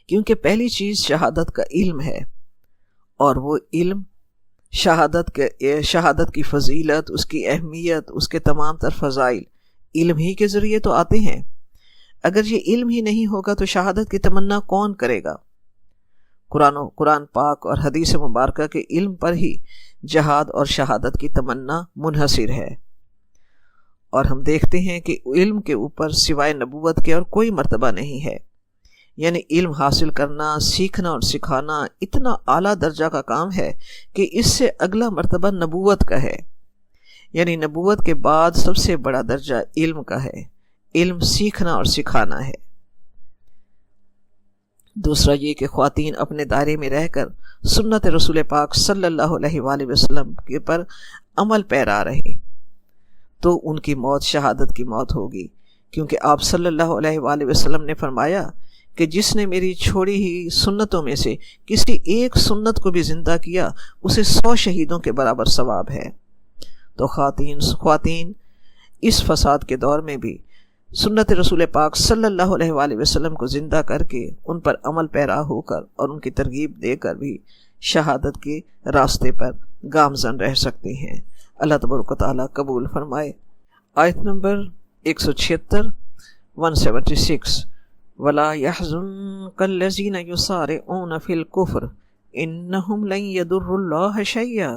کیونکہ پہلی چیز شہادت کا علم ہے، اور وہ علم شہادت کی فضیلت، اس کی اہمیت، اس کے تمام تر فضائل علم ہی کے ذریعے تو آتے ہیں۔ اگر یہ علم ہی نہیں ہوگا تو شہادت کی تمنا کون کرے گا؟ قرآن پاک اور حدیث مبارکہ کے علم پر ہی جہاد اور شہادت کی تمنا منحصر ہے۔ اور ہم دیکھتے ہیں کہ علم کے اوپر سوائے نبوت کے اور کوئی مرتبہ نہیں ہے۔ یعنی علم حاصل کرنا، سیکھنا اور سکھانا اتنا اعلیٰ درجہ کا کام ہے کہ اس سے اگلا مرتبہ نبوت کا ہے، یعنی نبوت کے بعد سب سے بڑا درجہ علم کا ہے، علم سیکھنا اور سکھانا ہے۔ دوسرا یہ کہ خواتین اپنے دائرے میں رہ کر سنت رسول پاک صلی اللہ علیہ وآلہ وسلم کے پر عمل پیرا رہے تو ان کی موت شہادت کی موت ہوگی، کیونکہ آپ صلی اللہ علیہ وآلہ وسلم نے فرمایا کہ جس نے میری چھوڑی ہی سنتوں میں سے کسی ایک سنت کو بھی زندہ کیا اسے 100 شہیدوں کے برابر ثواب ہے۔ تو خواتین اس فساد کے دور میں بھی سنت رسول پاک صلی اللہ علیہ وآلہ وسلم کو زندہ کر کے ان پر عمل پیرا ہو کر اور ان کی ترغیب دے کر بھی شہادت کے راستے پر گامزن رہ سکتے ہیں۔ اللہ تبارک و تعالیٰ قبول فرمائے۔ آیت نمبر 176 176 وَلَا يَحْزُنكَ الَّذِينَ يُسَارِعُونَ فِي الْكُفْرِ إِنَّهُمْ لَن يَضُرُّوا اللَّهَ شَيْئًا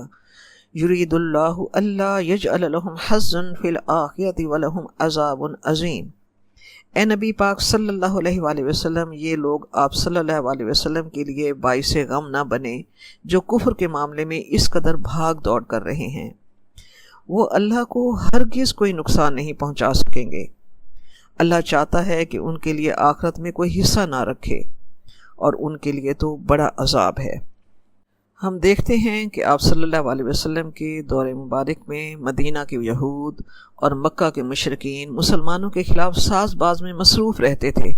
يُرِيدُ اللَّهُ أَلَّا يَجْعَلَ لَهُمْ حَظًّا فِي الْآخِرَةِ وَلَهُمْ عَذَابٌ عَظِيمٌ۔ اے نبی پاک صلی اللہ علیہ وآلہ وسلم، یہ لوگ آپ صلی اللہ علیہ وسلم کے لیے باعث غم نہ بنے جو کفر کے معاملے میں اس قدر بھاگ دوڑ کر رہے ہیں، وہ اللہ کو ہرگز کوئی نقصان نہیں پہنچا سکیں گے۔ اللہ چاہتا ہے کہ ان کے لیے آخرت میں کوئی حصہ نہ رکھے، اور ان کے لیے تو بڑا عذاب ہے۔ ہم دیکھتے ہیں کہ آپ صلی اللہ علیہ وسلم کے دور مبارک میں مدینہ کے یہود اور مکہ کے مشرکین مسلمانوں کے خلاف ساز باز میں مصروف رہتے تھے۔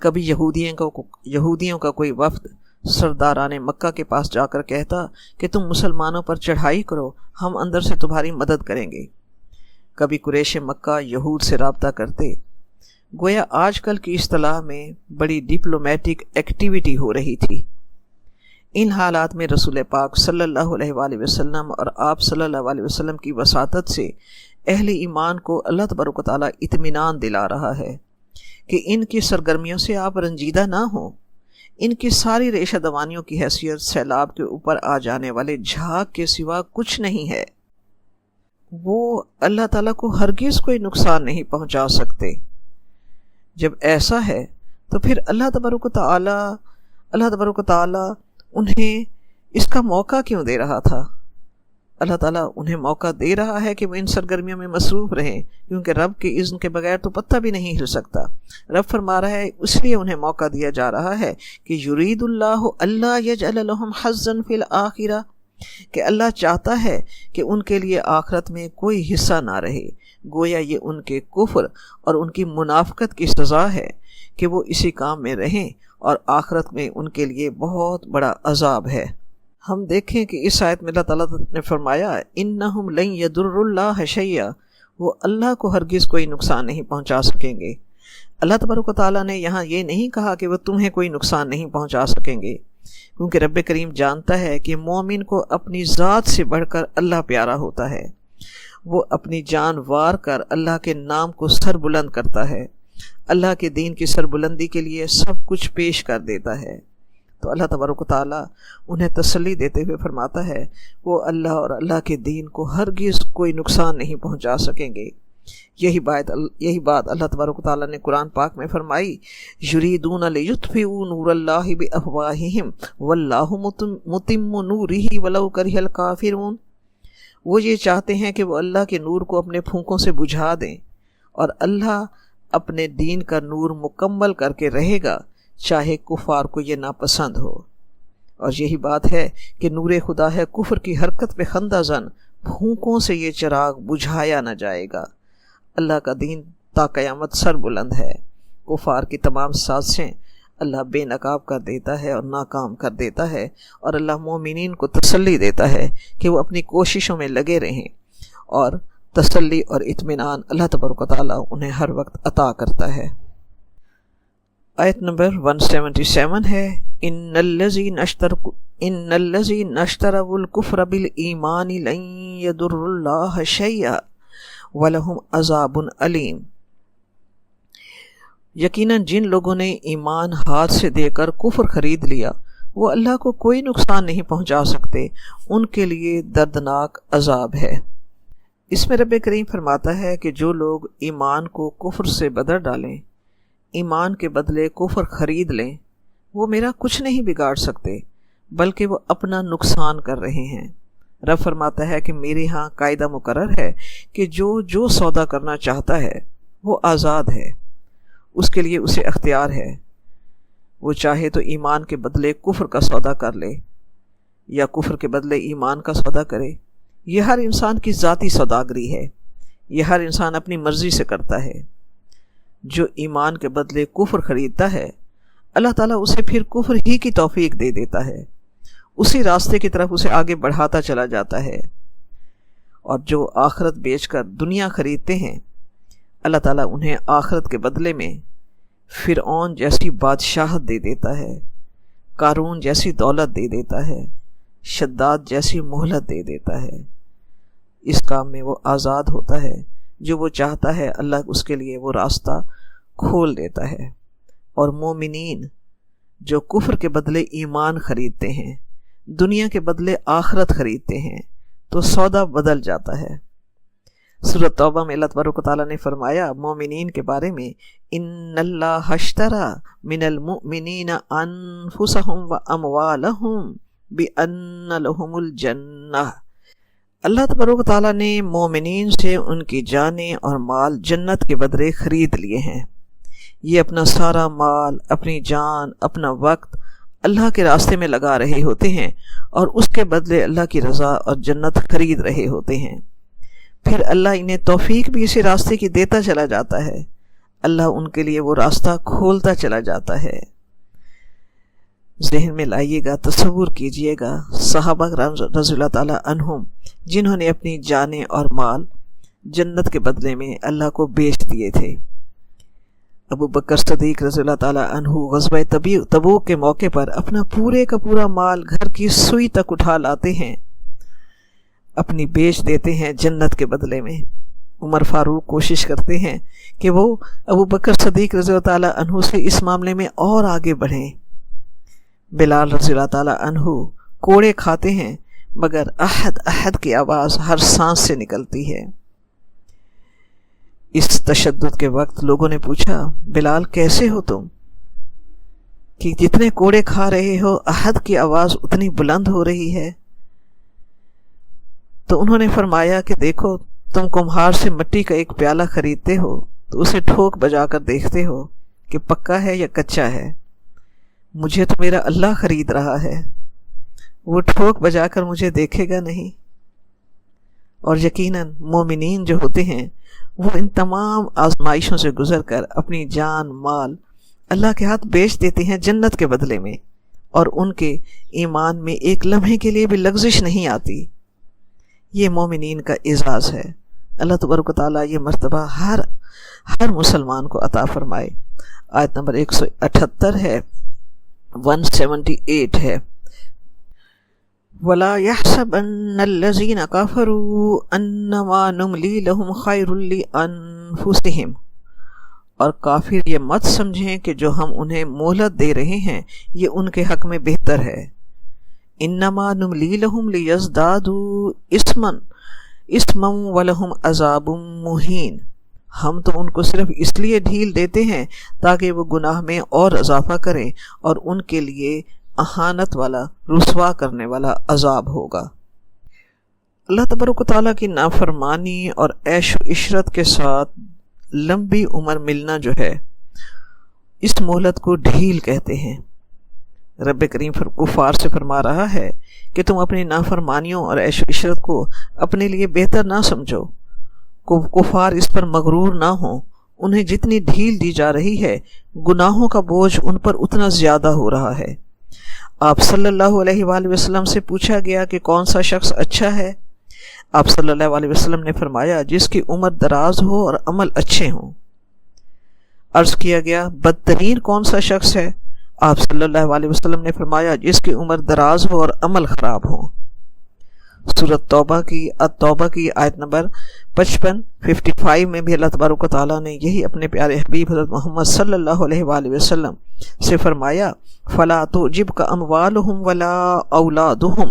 کبھی یہودیوں کا کوئی وفد سرداران مکہ کے پاس جا کر کہتا کہ تم مسلمانوں پر چڑھائی کرو، ہم اندر سے تمہاری مدد کریں گے۔ کبھی قریش مکہ یہود سے رابطہ کرتے، گویا آج کل کی اصطلاح میں بڑی ڈپلومیٹک ایکٹیویٹی ہو رہی تھی۔ ان حالات میں رسول پاک صلی اللہ علیہ وآلہ وسلم اور آپ صلی اللہ علیہ وسلم کی وساطت سے اہل ایمان کو اللہ تبارک و تعالیٰ اطمینان دلا رہا ہے کہ ان کی سرگرمیوں سے آپ رنجیدہ نہ ہوں۔ ان کی ساری ریشہ دوانیوں کی حیثیت سیلاب کے اوپر آ جانے والے جھاگ کے سوا کچھ نہیں ہے، وہ اللہ تعالیٰ کو ہرگز کوئی نقصان نہیں پہنچا سکتے۔ جب ایسا ہے تو پھر اللہ تبارک و تعالیٰ انہیں اس کا موقع کیوں دے رہا تھا؟ اللہ تعالیٰ انہیں موقع دے رہا ہے کہ وہ ان سرگرمیوں میں مصروف رہیں، کیونکہ رب کے اذن کے بغیر تو پتہ بھی نہیں ہل سکتا۔ رب فرما رہا ہے اس لیے انہیں موقع دیا جا رہا ہے کہ یرید اللہ اللہ یجعل لہم حظا فی الآخرہ، کہ اللہ چاہتا ہے کہ ان کے لیے آخرت میں کوئی حصہ نہ رہے۔ گویا یہ ان کے کفر اور ان کی منافقت کی سزا ہے کہ وہ اسی کام میں رہیں، اور آخرت میں ان کے لیے بہت بڑا عذاب ہے۔ ہم دیکھیں کہ اس آیت میں اللہ تعالیٰ نے فرمایا انہم لن یضروا اللہ شیئا، وہ اللہ کو ہرگز کوئی نقصان نہیں پہنچا سکیں گے۔ اللہ تبارک و تعالیٰ نے یہاں یہ نہیں کہا کہ وہ تمہیں کوئی نقصان نہیں پہنچا سکیں گے، کیونکہ رب کریم جانتا ہے کہ مومن کو اپنی ذات سے بڑھ کر اللہ پیارا ہوتا ہے۔ وہ اپنی جان وار کر اللہ کے نام کو سر بلند کرتا ہے، اللہ کے دین کی سربلندی کے لیے سب کچھ پیش کر دیتا ہے۔ تو اللہ تبارک و تعالیٰ انہیں تسلی دیتے ہوئے فرماتا ہے وہ اللہ اور اللہ کے دین کو ہرگز کوئی نقصان نہیں پہنچا سکیں گے۔ یہی بات اللہ تبارک و تعالیٰ نے قرآن پاک میں فرمائی، یریدون لیطفئوا نور اللہ بافواہہم واللہ متم نورہ ولو کرہ الکافرون۔ وہ یہ چاہتے ہیں کہ وہ اللہ کے نور کو اپنے پھونکوں سے بجھا دیں، اور اللہ اپنے دین کا نور مکمل کر کے رہے گا چاہے کفار کو یہ ناپسند ہو۔ اور یہی بات ہے کہ نور خدا ہے کفر کی حرکت پہ خندہ زن، پھونکوں سے یہ چراغ بجھایا نہ جائے گا۔ اللہ کا دین تا قیامت سر بلند ہے، کفار کی تمام سازشیں اللہ بے نقاب کر دیتا ہے اور ناکام کر دیتا ہے، اور اللہ مومنین کو تسلی دیتا ہے کہ وہ اپنی کوششوں میں لگے رہیں، اور تسلی اور اطمینان اللہ تبارک و تعالیٰ انہیں ہر وقت عطا کرتا ہے۔ آیت نمبر 177 ہے ان الذین اشتروا الکفر بالایمان لن یضروا اللہ شیئا ولہم عذاب علیم۔ یقیناً جن لوگوں نے ایمان ہاتھ سے دے کر کفر خرید لیا وہ اللہ کو کوئی نقصان نہیں پہنچا سکتے، ان کے لیے دردناک عذاب ہے۔ اس میں رب کریم فرماتا ہے کہ جو لوگ ایمان کو کفر سے بدل ڈالیں، ایمان کے بدلے کفر خرید لیں، وہ میرا کچھ نہیں بگاڑ سکتے بلکہ وہ اپنا نقصان کر رہے ہیں۔ رب فرماتا ہے کہ میرے ہاں قاعدہ مقرر ہے کہ جو سودا کرنا چاہتا ہے وہ آزاد ہے، اس کے لیے اسے اختیار ہے۔ وہ چاہے تو ایمان کے بدلے کفر کا سودا کر لے یا کفر کے بدلے ایمان کا سودا کرے۔ یہ ہر انسان کی ذاتی سوداگری ہے، یہ ہر انسان اپنی مرضی سے کرتا ہے۔ جو ایمان کے بدلے کفر خریدتا ہے، اللہ تعالیٰ اسے پھر کفر ہی کی توفیق دے دیتا ہے، اسی راستے کی طرف اسے آگے بڑھاتا چلا جاتا ہے۔ اور جو آخرت بیچ کر دنیا خریدتے ہیں، اللہ تعالیٰ انہیں آخرت کے بدلے میں فرعون جیسی بادشاہت دے دیتا ہے، قارون جیسی دولت دے دیتا ہے، شداد جیسی مہلت دے دیتا ہے۔ اس کام میں وہ آزاد ہوتا ہے، جو وہ چاہتا ہے اللہ اس کے لیے وہ راستہ کھول دیتا ہے۔ اور مومنین جو کفر کے بدلے ایمان خریدتے ہیں، دنیا کے بدلے آخرت خریدتے ہیں، تو سودا بدل جاتا ہے۔ سورۃ توبہ میں اللہ تبارک و تعالیٰ نے فرمایا مومنین کے بارے میں، ان اللہ اشتری من المؤمنین انفسہم واموالہم بان لہم الجنہ۔ اللہ تبارک و تعالیٰ نے مومنین سے ان کی جانیں اور مال جنت کے بدلے خرید لیے ہیں۔ یہ اپنا سارا مال، اپنی جان، اپنا وقت اللہ کے راستے میں لگا رہے ہوتے ہیں اور اس کے بدلے اللہ کی رضا اور جنت خرید رہے ہوتے ہیں۔ پھر اللہ انہیں توفیق بھی اسی راستے کی دیتا چلا جاتا ہے، اللہ ان کے لیے وہ راستہ کھولتا چلا جاتا ہے۔ ذہن میں لائیے گا، تصور کیجئے گا، صحابہ رضی اللہ تعالیٰ عنہم جنہوں نے اپنی جانیں اور مال جنت کے بدلے میں اللہ کو بیچ دیے تھے۔ ابو بکر صدیق رضی اللہ تعالیٰ عنہ غزوہ تبوک کے موقع پر اپنا پورے کا پورا مال گھر کی سوئی تک اٹھا لاتے ہیں، اپنی بیچ دیتے ہیں جنت کے بدلے میں۔ عمر فاروق کوشش کرتے ہیں کہ وہ ابو بکر صدیق رضی اللہ تعالیٰ عنہ سے اس معاملے میں اور آگے بڑھیں۔ بلال رضی اللہ تعالیٰ عنہ کوڑے کھاتے ہیں مگر احد احد کی آواز ہر سانس سے نکلتی ہے۔ اس تشدد کے وقت لوگوں نے پوچھا، بلال کیسے ہو تم کہ جتنے کوڑے کھا رہے ہو احد کی آواز اتنی بلند ہو رہی ہے؟ تو انہوں نے فرمایا کہ دیکھو، تم کمہار سے مٹی کا ایک پیالہ خریدتے ہو تو اسے ٹھوک بجا کر دیکھتے ہو کہ پکا ہے یا کچا ہے۔ مجھے تو میرا اللہ خرید رہا ہے، وہ ٹھوک بجا کر مجھے دیکھے گا نہیں۔ اور یقیناً مومنین جو ہوتے ہیں وہ ان تمام آزمائشوں سے گزر کر اپنی جان مال اللہ کے ہاتھ بیچ دیتے ہیں جنت کے بدلے میں، اور ان کے ایمان میں ایک لمحے کے لیے بھی لغزش نہیں آتی۔ یہ مومنین کا اعزاز ہے۔ اللہ تبارک و تعالیٰ یہ مرتبہ ہر مسلمان کو عطا فرمائے۔ آیت نمبر 178 ہے، 178 ہے، وَلَا يَحْسَبَنَّ الَّذِينَ كَفَرُوا أَنَّمَا نُمْلِي لَهُمْ خَيْرٌ لِأَنفُسِهِمْ۔ اور کافر یہ مت سمجھیں کہ جو ہم انہیں مہلت دے رہے ہیں یہ ان کے حق میں بہتر ہے۔ انما نملی لہم لیزدادوا اسما ولہم عذاب مہین۔ ہم تو ان کو صرف اس لیے ڈھیل دیتے ہیں تاکہ وہ گناہ میں اور اضافہ کریں، اور ان کے لیے اہانت والا، رسوا کرنے والا عذاب ہوگا۔ اللہ تبارک و تعالیٰ کی نافرمانی اور عیش و عشرت کے ساتھ لمبی عمر ملنا جو ہے، اس مہلت کو ڈھیل کہتے ہیں۔ رب کریم کفار سے فرما رہا ہے کہ تم اپنی نافرمانیوں اور عیش و عشرت کو اپنے لیے بہتر نہ سمجھو۔ کفار اس پر مغرور نہ ہوں، انہیں جتنی ڈھیل دی جا رہی ہے گناہوں کا بوجھ ان پر اتنا زیادہ ہو رہا ہے۔ آپ صلی اللہ علیہ وآلہ وسلم سے پوچھا گیا کہ کون سا شخص اچھا ہے؟ آپ صلی اللہ علیہ وسلم نے فرمایا جس کی عمر دراز ہو اور عمل اچھے ہوں۔ عرض کیا گیا بدترین کون سا شخص ہے؟ آپ صلی اللہ علیہ وسلم نے فرمایا جس کی عمر دراز ہو اور عمل خراب ہو۔ سورۃ توبہ کی آیت نمبر 55 میں بھی اللہ تبارک و تعالیٰ نے یہی اپنے پیارے حبیب حضرت محمد صلی اللہ علیہ وآلہ وسلم سے فرمایا، فَلَا تُعْجِبْكَ أَمْوَالُهُمْ وَلَا أَوْلَادُهُمْ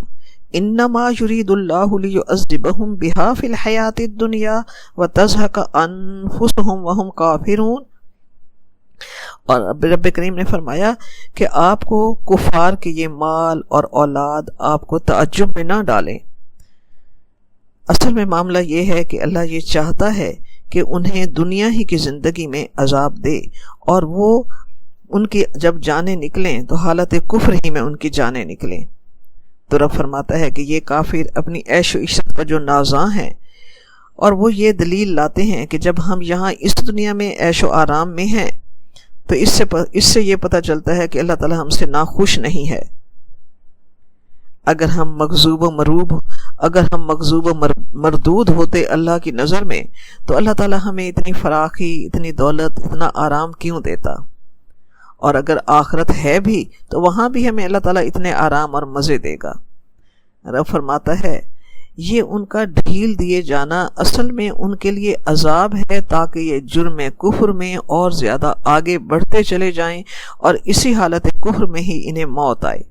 إِنَّمَا يُرِيدُ اللَّهُ لِيُعَذِّبَهُمْ بِهَا فِي الْحَيَاةِ الدُّنْيَا وَتَزْهَقَ أَنفُسُهُمْ وَهُمْ كَافِرُونَ۔ اور رب کریم نے فرمایا کہ آپ کو کفار کے یہ مال اور اولاد آپ کو تعجب میں نہ ڈالیں۔ اصل میں معاملہ یہ ہے کہ اللہ یہ چاہتا ہے کہ انہیں دنیا ہی کی زندگی میں عذاب دے، اور وہ ان کی جب جانیں نکلیں تو حالت کفر ہی میں ان کی جانیں نکلیں۔ تو رب فرماتا ہے کہ یہ کافر اپنی عیش و عشرت پر جو نازاں ہیں، اور وہ یہ دلیل لاتے ہیں کہ جب ہم یہاں اس دنیا میں عیش و آرام میں ہیں تو اس سے یہ پتہ چلتا ہے کہ اللہ تعالیٰ ہم سے ناخوش نہیں ہے۔ اگر ہم مغضوب و مردود ہوتے اللہ کی نظر میں تو اللہ تعالیٰ ہمیں اتنی فراخی، اتنی دولت، اتنا آرام کیوں دیتا؟ اور اگر آخرت ہے بھی تو وہاں بھی ہمیں اللہ تعالیٰ اتنے آرام اور مزے دے گا۔ رب فرماتا ہے یہ ان کا ڈھیل دیے جانا اصل میں ان کے لیے عذاب ہے، تاکہ یہ جرم کفر میں اور زیادہ آگے بڑھتے چلے جائیں اور اسی حالت کفر میں ہی انہیں موت آئے۔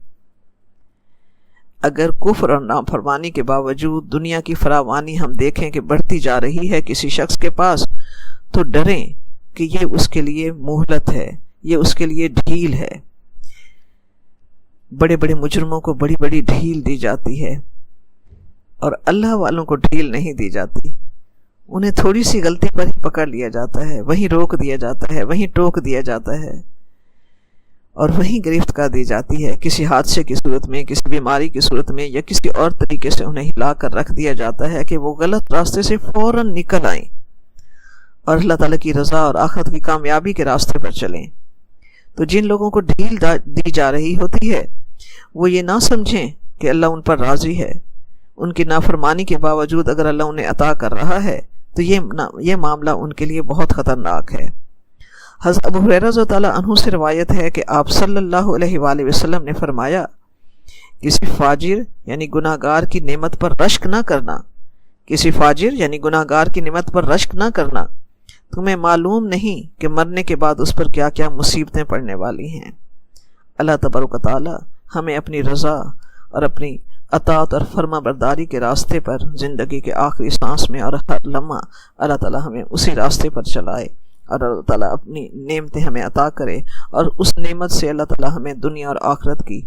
اگر کفر اور نافرمانی کے باوجود دنیا کی فراوانی ہم دیکھیں کہ بڑھتی جا رہی ہے کسی شخص کے پاس، تو ڈریں کہ یہ اس کے لیے مہلت ہے، یہ اس کے لیے ڈھیل ہے۔ بڑے بڑے مجرموں کو بڑی بڑی ڈھیل دی جاتی ہے، اور اللہ والوں کو ڈھیل نہیں دی جاتی۔ انہیں تھوڑی سی غلطی پر ہی پکڑ لیا جاتا ہے، وہیں روک دیا جاتا ہے، وہیں ٹوک دیا جاتا ہے، اور وہیں گرفت کر دی جاتی ہے۔ کسی حادثے کی صورت میں، کسی بیماری کی صورت میں، یا کسی اور طریقے سے انہیں ہلا کر رکھ دیا جاتا ہے کہ وہ غلط راستے سے فوراً نکل آئیں اور اللہ تعالیٰ کی رضا اور آخرت کی کامیابی کے راستے پر چلیں۔ تو جن لوگوں کو ڈھیل دی جا رہی ہوتی ہے وہ یہ نہ سمجھیں کہ اللہ ان پر راضی ہے۔ ان کی نافرمانی کے باوجود اگر اللہ انہیں عطا کر رہا ہے تو یہ معاملہ ان کے لیے بہت خطرناک ہے۔ حضرت ابو ہریرہ رضی اللہ عنہ سے روایت ہے کہ آپ صلی اللہ علیہ وآلہ وسلم نے فرمایا، کسی فاجر یعنی گناہ گار کی نعمت پر رشک نہ کرنا، کسی فاجر یعنی گناہ گار کی نعمت پر رشک نہ کرنا، تمہیں معلوم نہیں کہ مرنے کے بعد اس پر کیا کیا مصیبتیں پڑنے والی ہیں۔ اللہ تبارک و تعالی ہمیں اپنی رضا اور اپنی اطاعت اور فرما برداری کے راستے پر زندگی کے آخری سانس میں اور ہر لمحہ اللہ تعالی ہمیں اسی راستے پر چلائے، اور اللہ تعالیٰ اپنی نعمتیں ہمیں عطا کرے، اور اس نعمت سے اللہ تعالیٰ ہمیں دنیا اور آخرت کی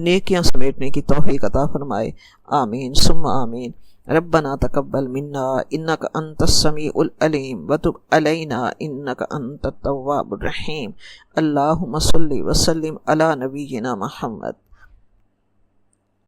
نیکیاں سمیٹنے کی توفیق عطا فرمائے۔ آمین ثم آمین۔ ربنا تقبل منا انک انت السمیع العلیم وتب علینا انک انت التواب الرحیم۔ اللہم صلی وسلم علی نبینا محمد۔